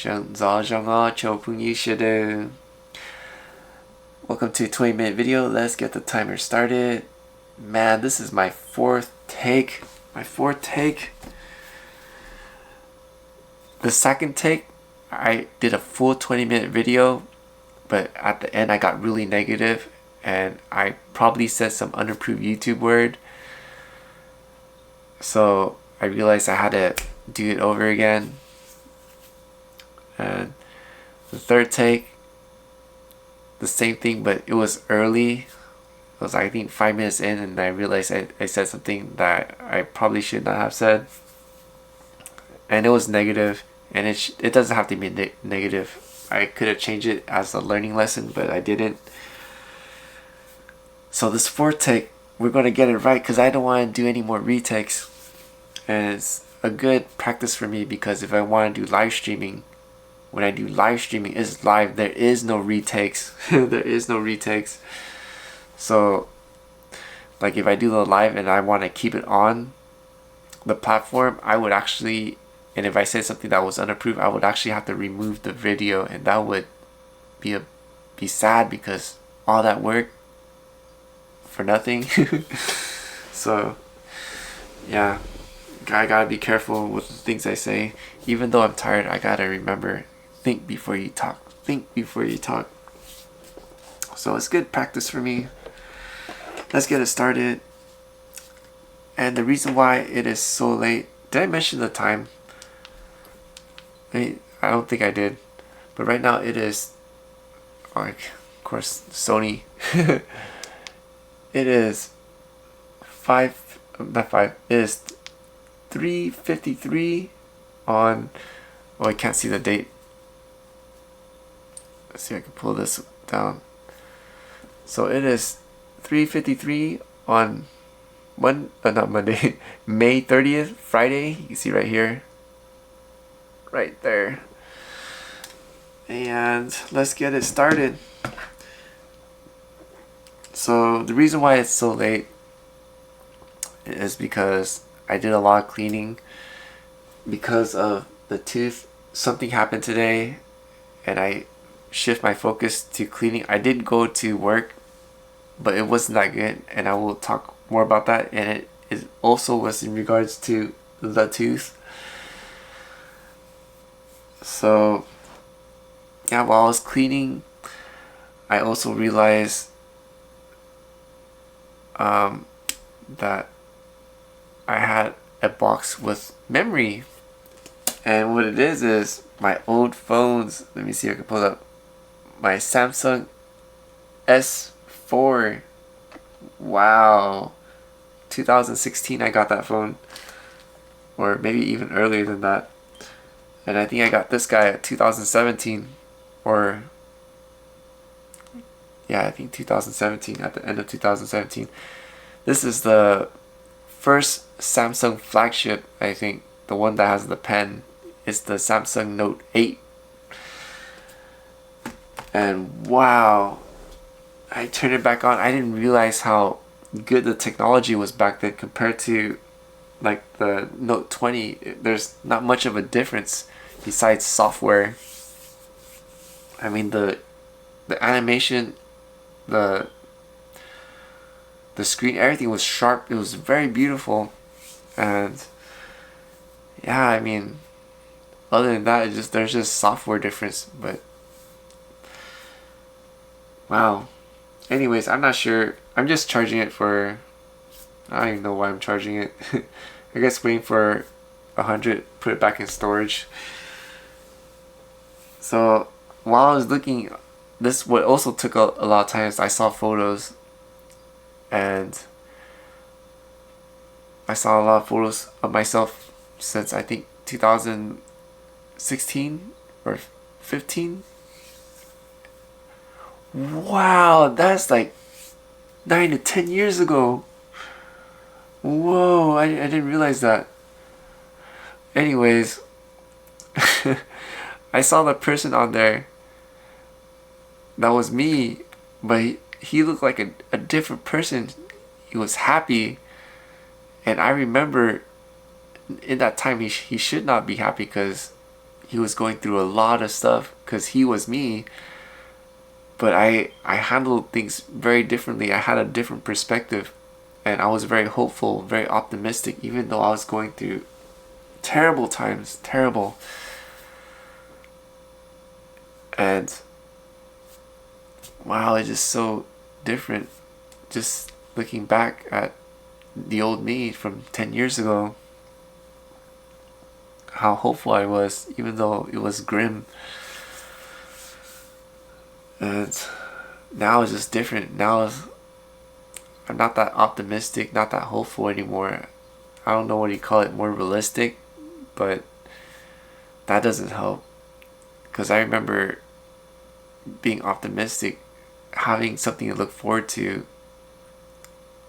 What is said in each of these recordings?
Welcome to a 20-minute video. Let's get the timer started. Man, this is my fourth take. The second take, I did a full 20-minute video, but at the end I got really negative and I probably said some unapproved YouTube word. So I realized I had to do it over again. And the third take, the same thing, but it was early. It was, I think, 5 minutes in, and I realized I said something that I probably should not have said, and it was negative. And it doesn't have to be negative. I could have changed it as a learning lesson, but I didn't. So this fourth take, we're gonna get it right because I don't want to do any more retakes, and it's a good practice for me because if I want to do live streaming, when I do live streaming, it's live. There is no retakes. There is no retakes. So, like if I do the live and I want to keep it on the platform, I would actually, and if I said something that was unapproved, I would actually have to remove the video, and that would be sad because all that work for nothing. So, yeah, I gotta be careful with the things I say. Even though I'm tired, I gotta remember. Think before you talk. Think before you talk. So it's good practice for me. Let's get it started. And the reason why it is so late, did I mention the time? I don't think I did. But right now it is, like, of course, Sony. It is it is 3:53 on, oh, I can't see the date. Let's see if I can pull this down. So it is 3:53 on not Monday, May 30th, Friday. You can see right here, right there. And let's get it started. So the reason why it's so late is because I did a lot of cleaning because of the tooth. Something happened today and I shift my focus to cleaning. I did go to work, but it wasn't that good, and I will talk more about that. And it also was in regards to the tooth. So yeah, while I was cleaning, I also realized that I had a box with memory, and what it is my old phones. Let me see if I can pull it up. My Samsung S4. Wow, 2016 I got that phone, or maybe even earlier than that. And I think I got this guy at 2017, or yeah, I think 2017, at the end of 2017. This is the first Samsung flagship, I think, the one that has the pen. It's the Samsung Note 8. And wow, I turned it back on. I didn't realize how good the technology was back then compared to like the Note 20. There's not much of a difference besides software. I mean, the animation, the screen, everything was sharp. It was very beautiful. And yeah, I mean, other than that, there's just software difference. But wow. Anyways, I'm not sure. I'm just charging it for, I don't even know why I'm charging it. I guess waiting for 100, put it back in storage. So while I was looking, this what also took a lot of time is I saw photos, and I saw a lot of photos of myself since I think 2016 or 15. Wow, that's like 9 to 10 years ago. Whoa, I didn't realize that. Anyways, I saw the person on there. That was me, but he looked like a different person. He was happy. And I remember in that time he should not be happy because he was going through a lot of stuff because he was me, but I handled things very differently. I had a different perspective, and I was very hopeful, very optimistic, even though I was going through terrible times, terrible. And wow, it's just so different. Just looking back at the old me from 10 years ago, how hopeful I was, even though it was grim. And now it's just different. Now I'm not that optimistic, not that hopeful anymore. I don't know what you call it, more realistic, but that doesn't help. Because I remember being optimistic, having something to look forward to.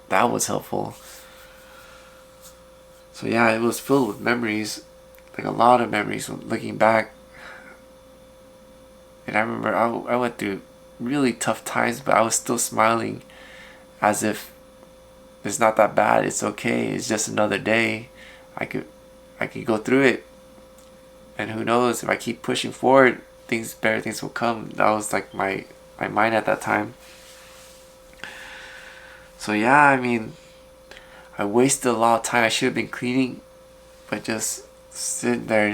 That was helpful. So yeah, it was filled with memories, like a lot of memories looking back. And I remember I went through really tough times, but I was still smiling as if it's not that bad, it's okay, it's just another day. I could go through it. And who knows, if I keep pushing forward, better things will come. That was like my mind at that time. So yeah, I mean, I wasted a lot of time. I should have been cleaning, but just sitting there,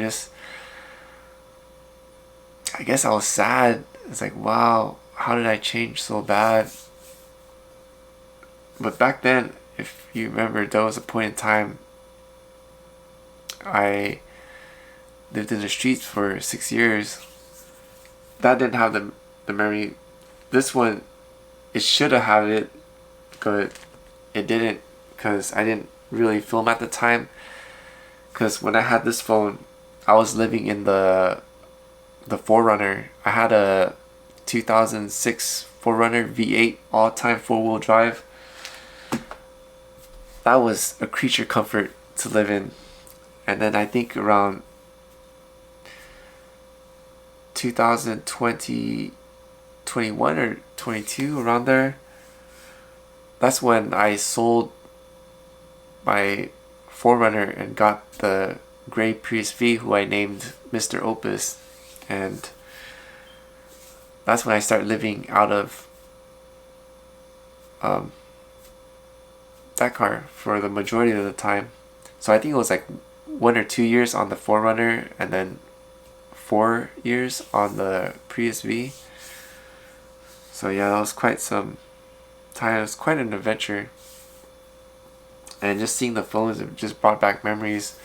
I guess I was sad. It's like, wow, how did I change so bad? But back then, if you remember, there was a point in time I lived in the streets for 6 years. That didn't have the memory. This one, it should have had it, but it didn't, because I didn't really film at the time. Because when I had this phone, I was living in the 4Runner. I had a 2006 4Runner V8 all-time 4-wheel drive. That was a creature comfort to live in. And then I think around 2020, 21 or 22, around there, that's when I sold my 4Runner and got the gray Prius V, who I named Mr. Opus. And that's when I started living out of that car for the majority of the time. So I think it was like 1 or 2 years on the 4Runner, and then 4 years on the Prius V. So yeah, that was quite some time. It was quite an adventure. And just seeing the phones, it just brought back memories.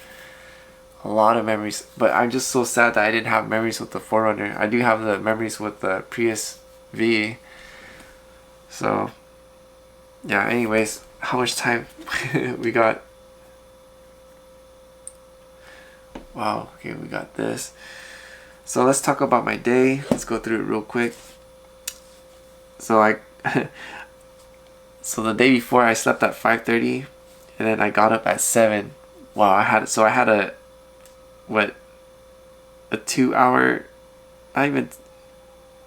A lot of memories. But I'm just so sad that I didn't have memories with the 4Runner. I do have the memories with the Prius V. So yeah, anyways, how much time we got? Wow, okay, we got this. So let's talk about my day. Let's go through it real quick. So so the day before I slept at 5:30, and then I got up at 7. Wow, I had a 2 hour, not even,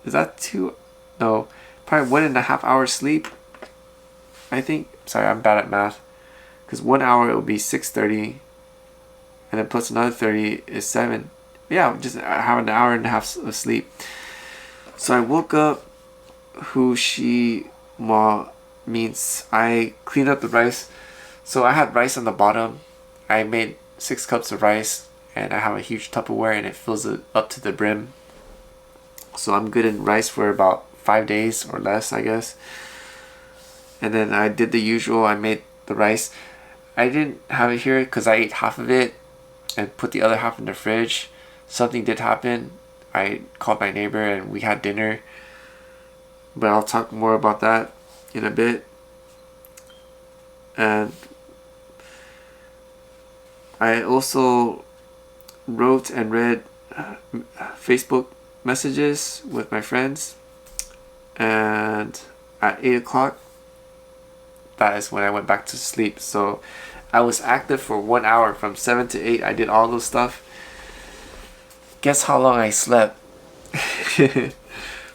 is that 2? No, probably 1.5 hours sleep, I think. Sorry, I'm bad at math. Because 1 hour it would be 6:30, and then plus another 30 is 7. Yeah, just have an hour and a half of sleep. So I woke up, means I cleaned up the rice. So I had rice on the bottom. I made 6 cups of rice, and I have a huge Tupperware, and it fills it up to the brim. So I'm good in rice for about 5 days or less, I guess. And then I did the usual. I made the rice. I didn't have it here because I ate half of it and put the other half in the fridge. Something did happen. I called my neighbor and we had dinner. But I'll talk more about that in a bit. And I also wrote and read Facebook messages with my friends. And at 8 o'clock, that is when I went back to sleep. So I was active for 1 hour. From 7 to 8, I did all those stuff. Guess how long I slept?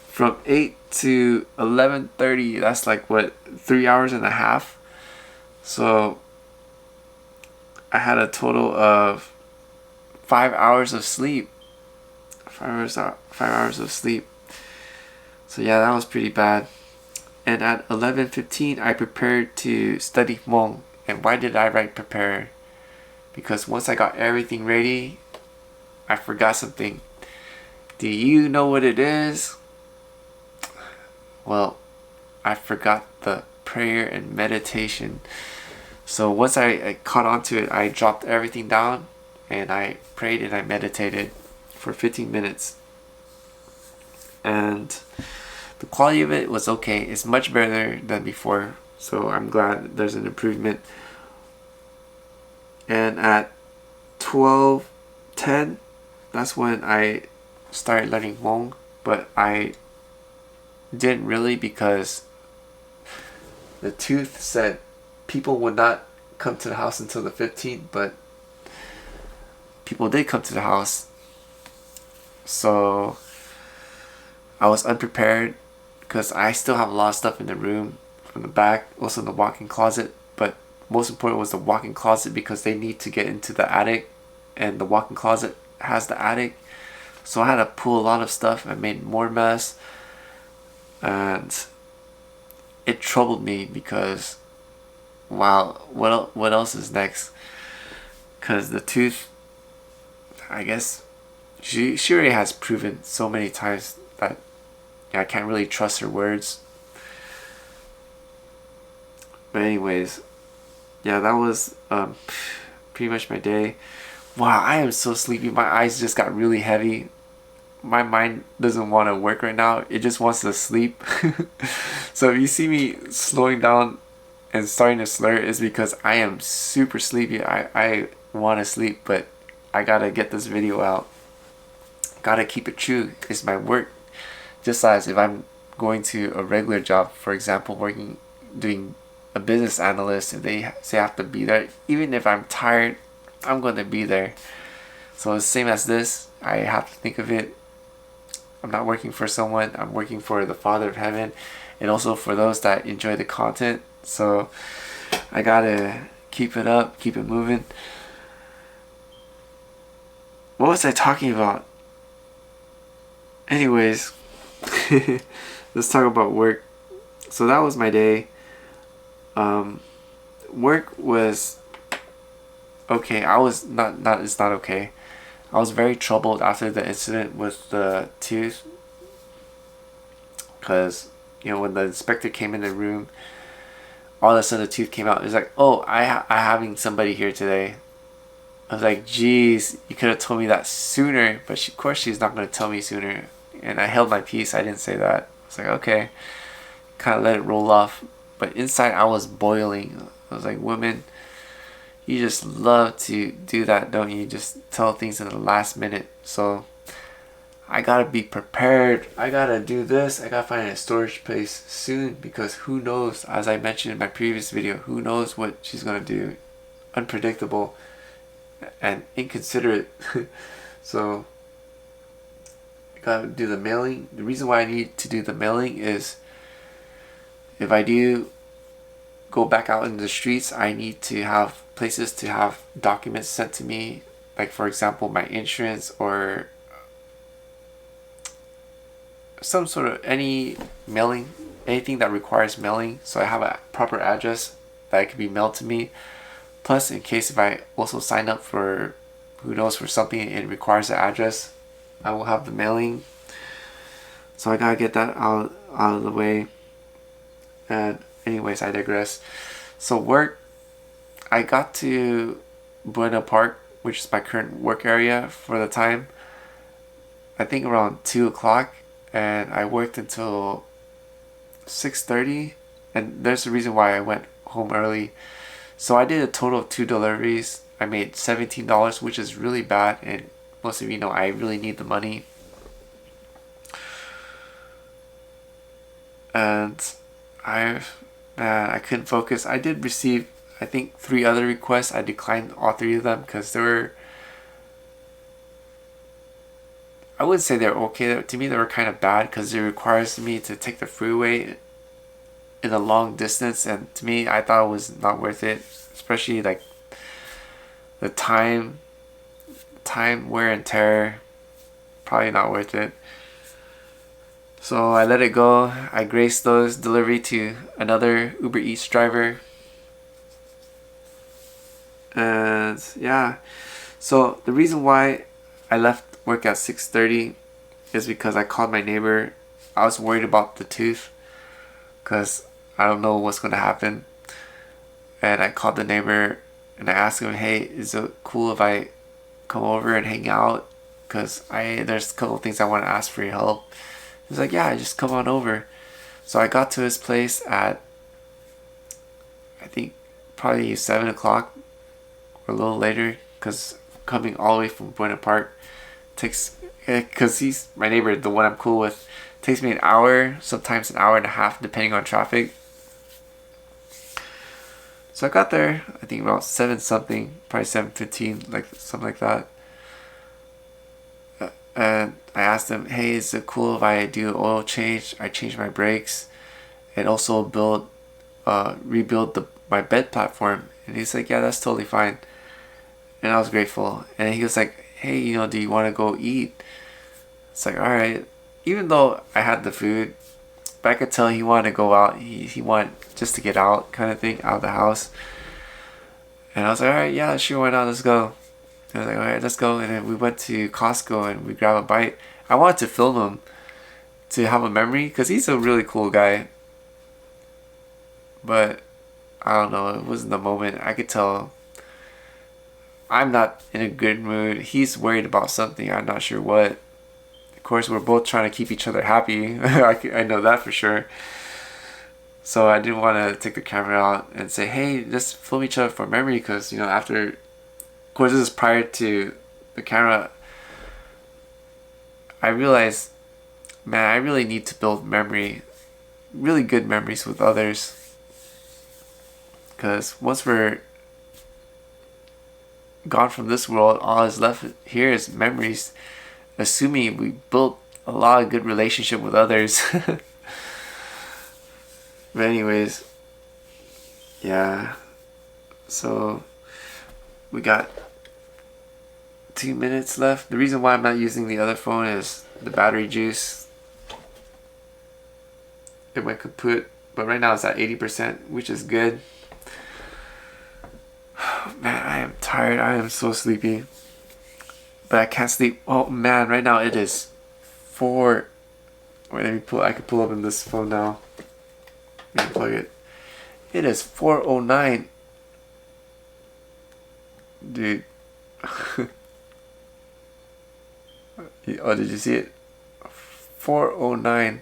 From 8 to 11:30, that's like what, 3 hours and a half. So I had a total of 5 hours of sleep. 5 hours of sleep. So yeah, that was pretty bad. And at 11:15 I prepared to study Hmong. And why did I write prepare? Because once I got everything ready, I forgot something. Do you know what it is? Well, I forgot the prayer and meditation. So once I caught on to it, I dropped everything down and I prayed and I meditated for 15 minutes. And the quality of it was okay. It's much better than before. So I'm glad there's an improvement. And at 12:10, that's when I started learning Hmong. But I didn't really, because the tooth said people would not come to the house until the 15th, but people did come to the house. So I was unprepared because I still have a lot of stuff in the room from the back, also in the walk-in closet. But most important was the walk-in closet, because they need to get into the attic, and the walk-in closet has the attic. So I had to pull a lot of stuff. I made more mess, and it troubled me because, wow, what else is next? Because the tooth, I guess she already has proven so many times that I can't really trust her words. But anyways, yeah, that was pretty much my day. Wow, I am so sleepy. My eyes just got really heavy. My mind doesn't want to work right now. It just wants to sleep. So if you see me slowing down and starting to slur, it's because I am super sleepy. I want to sleep, but I gotta get this video out. Gotta keep it true. It's my work. Just as if I'm going to a regular job, for example, doing a business analyst, if they say I have to be there, even if I'm tired, I'm going to be there. So it's the same as this. I have to think of it. I'm not working for someone. I'm working for the Father of Heaven, and also for those that enjoy the content. So I gotta keep it up, keep it moving. What was I talking about? Anyways, let's talk about work. So that was my day. Work was okay. It's not okay. I was very troubled after the incident with the tooth, because when the inspector came in the room, all of a sudden the tooth came out. It was like, oh, I having somebody here today. I was like, geez, you could have told me that sooner. But of course she's not going to tell me sooner. And I held my peace. I didn't say that. I was like, okay. Kind of let it roll off. But inside I was boiling. I was like, women, you just love to do that, don't you? Just tell things in the last minute. So I gotta be prepared. I gotta do this. I gotta find a storage place soon, because who knows, as I mentioned in my previous video, who knows what she's gonna do. Unpredictable and inconsiderate. So I gotta do the mailing. The reason why I need to do the mailing is, if I do go back out in the streets, I need to have places to have documents sent to me, like for example my insurance, or some sort of any mailing, anything that requires mailing, so I have a proper address that it can be mailed to me. Plus, in case if I also sign up for, who knows, for something it requires an address, I will have the mailing. So I gotta get that out of the way. And anyways, I digress. So work, I got to Buena Park, which is my current work area for the time, I think around 2 o'clock, and I worked until 6:30. And there's a reason why I went home early. So I did a total of 2 deliveries. I made $17, which is really bad, and most of you know I really need the money. And I couldn't focus. I did receive, I think, 3 other requests. I declined all 3 of them because they were, I wouldn't say they're okay. To me, they were kind of bad because it requires me to take the freeway in a long distance, and to me, I thought it was not worth it, especially like the time wear and tear. probably not worth it. So I let it go. I graced those delivery to another Uber Eats driver. And yeah, so the reason why I left work at 6:30 is because I called my neighbor. I was worried about the tooth because I don't know what's going to happen. And I called the neighbor and I asked him, hey, is it cool if I come over and hang out? Because there's a couple of things I want to ask for your help. He's like, yeah, just come on over. So I got to his place at, I think, probably 7 o'clock or a little later, because coming all the way from Buena Park takes, because he's my neighbor, the one I'm cool with, takes me an hour, sometimes an hour and a half, depending on traffic. So I got there, I think about 7 something, probably 7:15, like something like that. And I asked him, hey, is it cool if I do an oil change? I change my brakes and also rebuild my bed platform. And he's like, yeah, that's totally fine. And I was grateful. And he was like, hey, do you want to go eat? It's like, all right. Even though I had the food, but I could tell he wanted to go out. He wanted just to get out, kind of thing, out of the house. And I was like, all right, yeah, sure, why not? Let's go. And I was like, all right, let's go. And then we went to Costco and we grabbed a bite. I wanted to film him to have a memory because he's a really cool guy. But I don't know, it wasn't the moment. I could tell I'm not in a good mood. He's worried about something. I'm not sure what. Of course, we're both trying to keep each other happy. I know that for sure. So I didn't want to take the camera out and say, hey, just film each other for memory, because, after, of course, this is prior to the camera, I realized, man, I really need to build really good memories with others. Because once we're gone from this world, all is left here is memories, assuming we built a lot of good relationship with others. But anyways, yeah, so we got 2 minutes left. The reason why I'm not using the other phone is the battery juice in my kaput, but right now it's at 80%, which is good. Man, I am tired. I am so sleepy. But I can't sleep. Oh man, right now it is 4. Wait, let me pull. I can pull up in this phone now. Let me plug it. It is 4:09. Dude. Oh, did you see it? 4:09.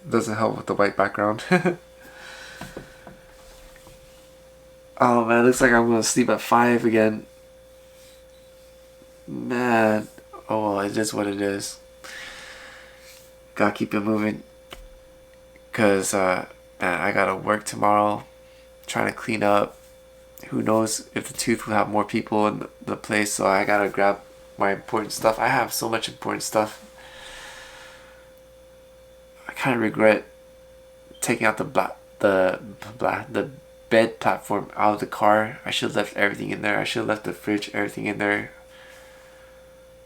Doesn't help with the white background. Oh man, looks like I'm gonna sleep at 5 again. Man, oh well, it is what it is. Gotta keep it moving. Cause man, I gotta work tomorrow, trying to clean up. Who knows if the tooth will have more people in the place, so I gotta grab my important stuff. I have so much important stuff. I kind of regret taking out the bed platform out of the car. I should have left everything in there. I should have left the fridge, everything in there.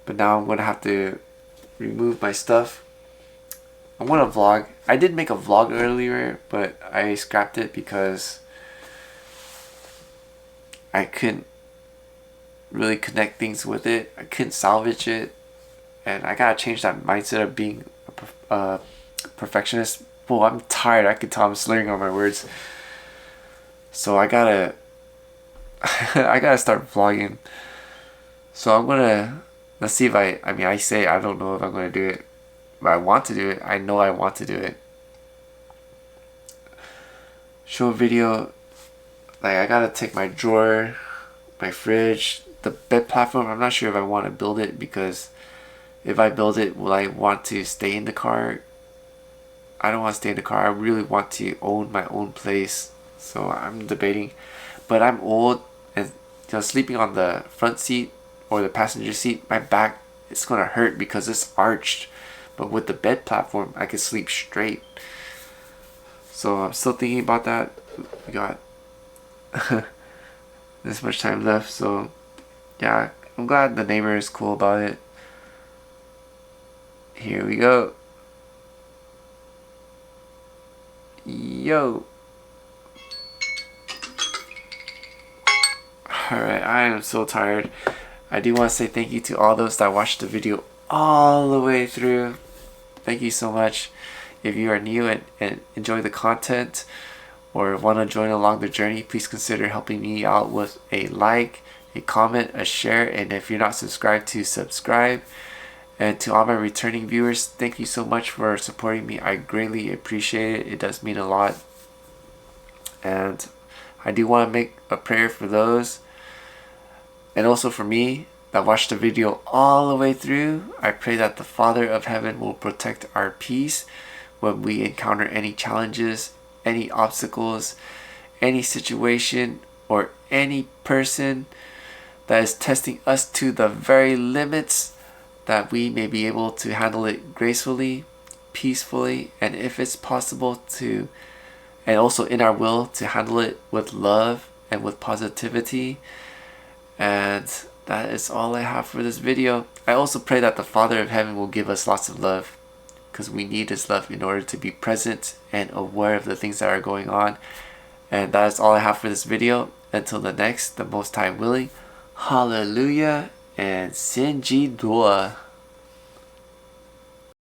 But now I'm gonna have to remove my stuff. I want to vlog. I did make a vlog earlier, but I scrapped it because I couldn't really connect things with it. I couldn't salvage it, and I gotta change that mindset of being a perfectionist. Well, I'm tired. I can tell I'm slurring on my words. So I gotta start vlogging. So I'm gonna, let's see if I don't know if I'm gonna do it, but I want to do it. I know I want to do it. Show a video. Like, I gotta take my drawer, my fridge, the bed platform. I'm not sure if I want to build it, because if I build it, will I want to stay in the car? I don't want to stay in the car. I really want to own my own place. So I'm debating. But I'm old, and sleeping on the front seat or the passenger seat, my back is gonna hurt because it's arched. But with the bed platform, I can sleep straight. So I'm still thinking about that. We got this much time left, so yeah, I'm glad the neighbor is cool about it. Here we go. Yo. Alright, I am so tired. I do want to say thank you to all those that watched the video all the way through. Thank you so much. If you are new and enjoy the content or want to join along the journey, please consider helping me out with a like, a comment, a share, and if you're not subscribed, to subscribe. And to all my returning viewers, thank you so much for supporting me. I greatly appreciate it. It does mean a lot. And I do want to make a prayer for those, and also for me, that watched the video all the way through. I pray that the Father of Heaven will protect our peace when we encounter any challenges, any obstacles, any situation, or any person that is testing us to the very limits, that we may be able to handle it gracefully, peacefully, and if it's possible to, and also in our will, to handle it with love and with positivity. And that is all I have for this video. I also pray that the Father of Heaven will give us lots of love, because we need His love in order to be present and aware of the things that are going on. And that is all I have for this video. Until the next, the Most High willing, hallelujah and Sinji Dua.